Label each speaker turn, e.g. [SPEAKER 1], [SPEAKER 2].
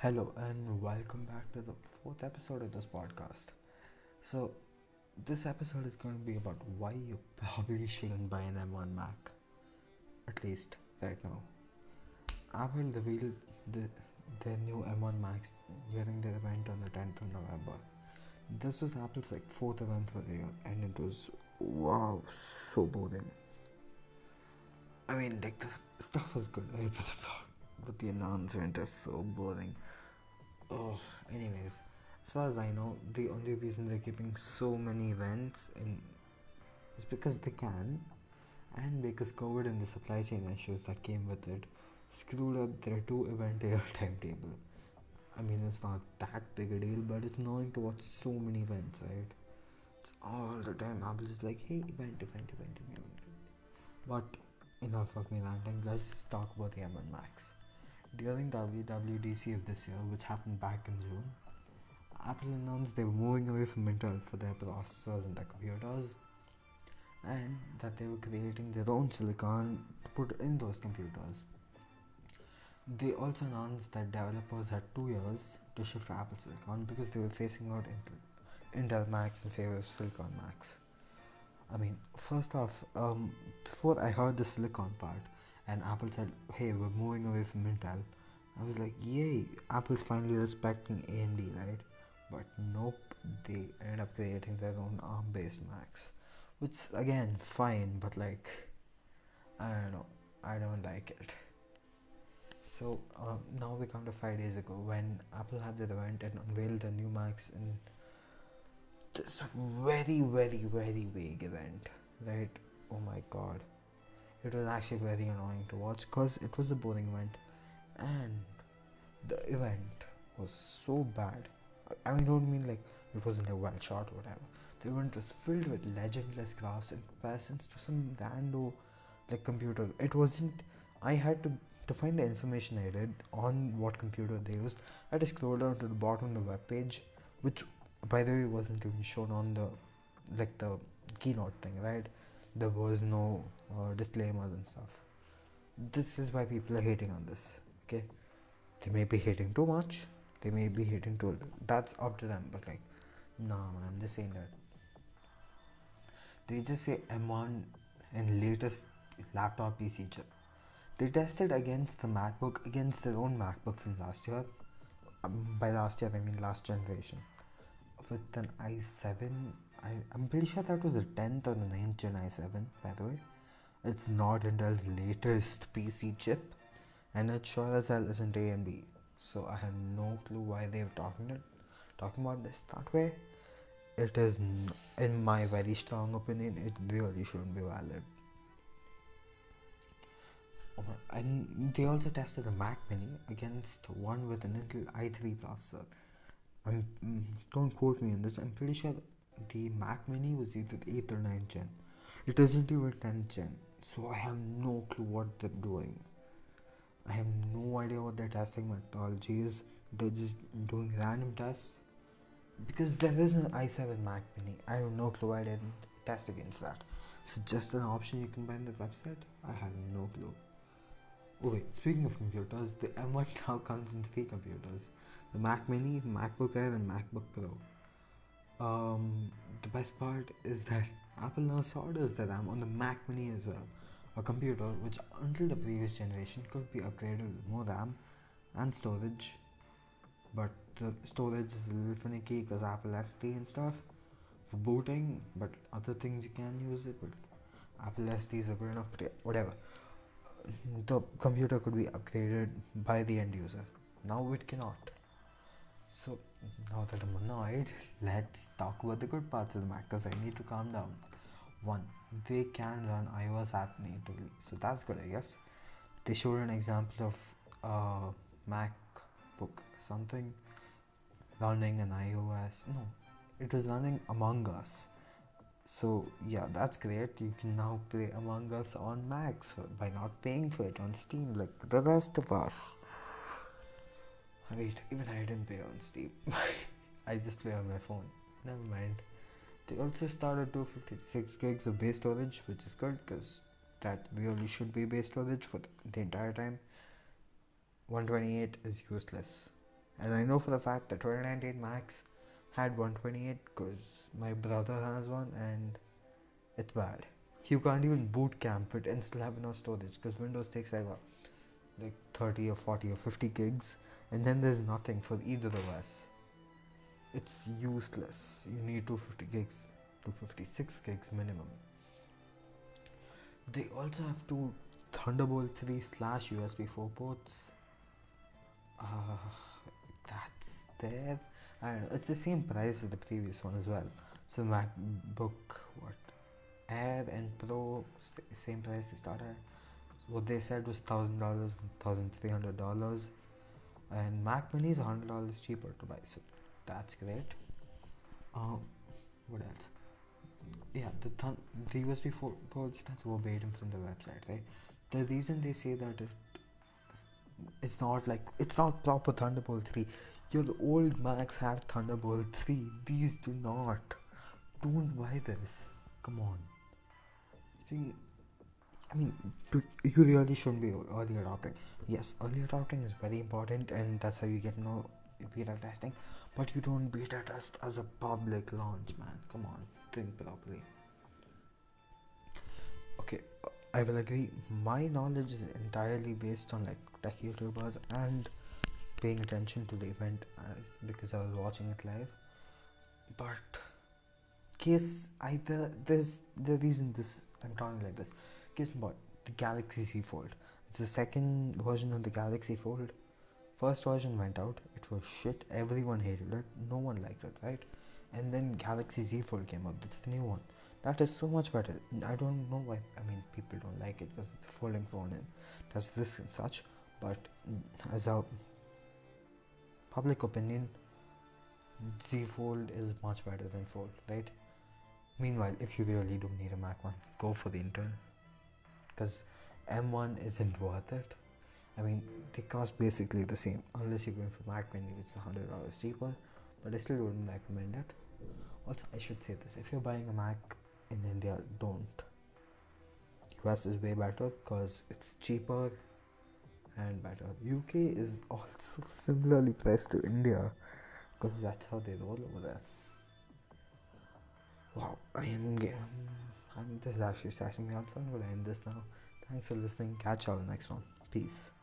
[SPEAKER 1] Hello and welcome back to the fourth episode of this podcast. So, this episode is going to be about why you probably shouldn't buy an M1 Mac, at least right now. Apple revealed their new M1 Max during their event on the 10th of November. This was Apple's fourth event for the year, and it was wow, so boring. I mean, this stuff was good, right? But the announcement is so boring. Oh, anyways, as far as I know, the only reason they're keeping so many events in is because they can, and because COVID and the supply chain issues that came with it screwed up their two-event-a-year timetable. I mean, it's not that big a deal, but it's annoying to watch so many events, right? It's all the time. Apple is like, hey, event. But enough of me ranting. Let's just talk about the M1 Max. During WWDC of this year, which happened back in June, Apple announced they were moving away from Intel for their processors and their computers, and that they were creating their own silicon to put in those computers. They also announced that developers had 2 years to shift to Apple Silicon because they were phasing out Intel Macs in favor of Silicon Macs. I mean, first off, before I heard the Silicon part and Apple said, hey, we're moving away from Intel, I was like, yay, Apple's finally respecting AMD, right? But nope, they ended up creating their own ARM based Macs, which again, fine, but I don't know, I don't like it. So now we come to 5 days ago when Apple had their event and unveiled the new Macs in this very vague event, right? Oh my god, it was actually very annoying to watch because it was a boring event, and the event was so bad. I mean, I don't mean like it wasn't a well shot or whatever. The event was filled with legendless graphs and comparisons to some rando computer. It wasn't. I had to find the information I did on what computer they used. I had to scroll down to the bottom of the web page, which by the way wasn't even shown on the keynote thing, right? There was no disclaimers and stuff. This is why people are hating on this. Okay, they may be hating too much, they may be hating too little. That's up to them. But nah, man, this ain't it. They just say M1 and latest laptop PC chip. They tested against the MacBook, against their own MacBook from last year. By last year, I mean last generation. With an i7, I'm pretty sure that was the 10th or the 9th Gen i7, by the way. It's not Intel's latest PC chip, and it sure as hell isn't AMD. So I have no clue why they're talking about this that way. It is, in my very strong opinion, it really shouldn't be valid. And they also tested a Mac Mini against one with an Intel i3 processor. Don't quote me on this. I'm pretty sure the Mac Mini was either 8th or 9th gen. It isn't even 10th gen. So I have no clue what they're doing. I have no idea what their testing methodology is. They're just doing random tests. Because there is an i7 Mac Mini. I have no clue. I didn't test against that. It's just an option you can buy on the website. I have no clue. Oh wait, speaking of computers, the M1 now comes in 3 computers. The Mac Mini, MacBook Air and MacBook Pro. The best part is that Apple now orders the RAM on the Mac Mini as well. A computer which until the previous generation could be upgraded with more RAM and storage. But the storage is a little finicky because Apple SD and stuff for booting, but other things you can use it, but Apple SD is a good enough, but whatever. The computer could be upgraded by the end user. Now it cannot. So now that I'm annoyed, let's talk about the good parts of the Mac because I need to calm down. One, they can run iOS app natively, so that's good, I guess. They showed an example of MacBook something running an iOS. No, it was running Among Us. So yeah, that's great. You can now play Among Us on Macs by not paying for it on Steam like the rest of us. Wait, even I didn't pay on Steam. I just play on my phone. Never mind. They also started 256 gigs of base storage, which is good because that really should be base storage for the entire time. 128 is useless. And I know for a fact that 2019 Max had 128 because my brother has one and it's bad. You can't even boot camp it and still have enough storage because Windows takes like 30 or 40 or 50 gigs, and then there's nothing for either OS. It's useless. You need 250 gigs, 256 gigs minimum. They also have two Thunderbolt 3 slash USB 4 ports. Uh, that's there. I don't know. It's the same price as the previous one as well. So MacBook, what, Air and Pro, same price they start at. What they said was $1,000, $1,300, and Mac Mini is $100 cheaper to buy. So that's great. What else? Yeah, the USB 4 ports, that's verbatim from the website, right? The reason they say that it's not proper Thunderbolt 3. Your old Macs have Thunderbolt 3. These do not. Don't buy this. Come on. I mean, you really shouldn't be early adopting. Yes, early adopting is very important, and that's how you get no beta testing. But you don't beta test as a public launch, man. Come on, think properly. Okay, I will agree. My knowledge is entirely based on like tech YouTubers and paying attention to the event because I was watching it live. But case either there's the reason this I'm talking like this. Case what the Galaxy Z Fold. It's the second version of the Galaxy Fold. First version went out. It was shit. Everyone hated it. No one liked it, right? And then Galaxy Z Fold came out. That's the new one. That is so much better. I don't know why. I mean, people don't like it because it's a folding phone and does this and such. But as a public opinion, Z Fold is much better than Fold, right? Meanwhile, if you really do need a Mac one, go for the Intel because M1 isn't worth it. I mean, they cost basically the same unless you're going for Mac Mini, which is $100 cheaper, but I still wouldn't recommend it. Also, I should say this, if you're buying a Mac in India, don't. US is way better because it's cheaper and better. UK is also similarly priced to India because that's how they roll over there. Wow, this is actually stressing me out, so I'm gonna end this now. Thanks for listening. Catch y'all next one. Peace.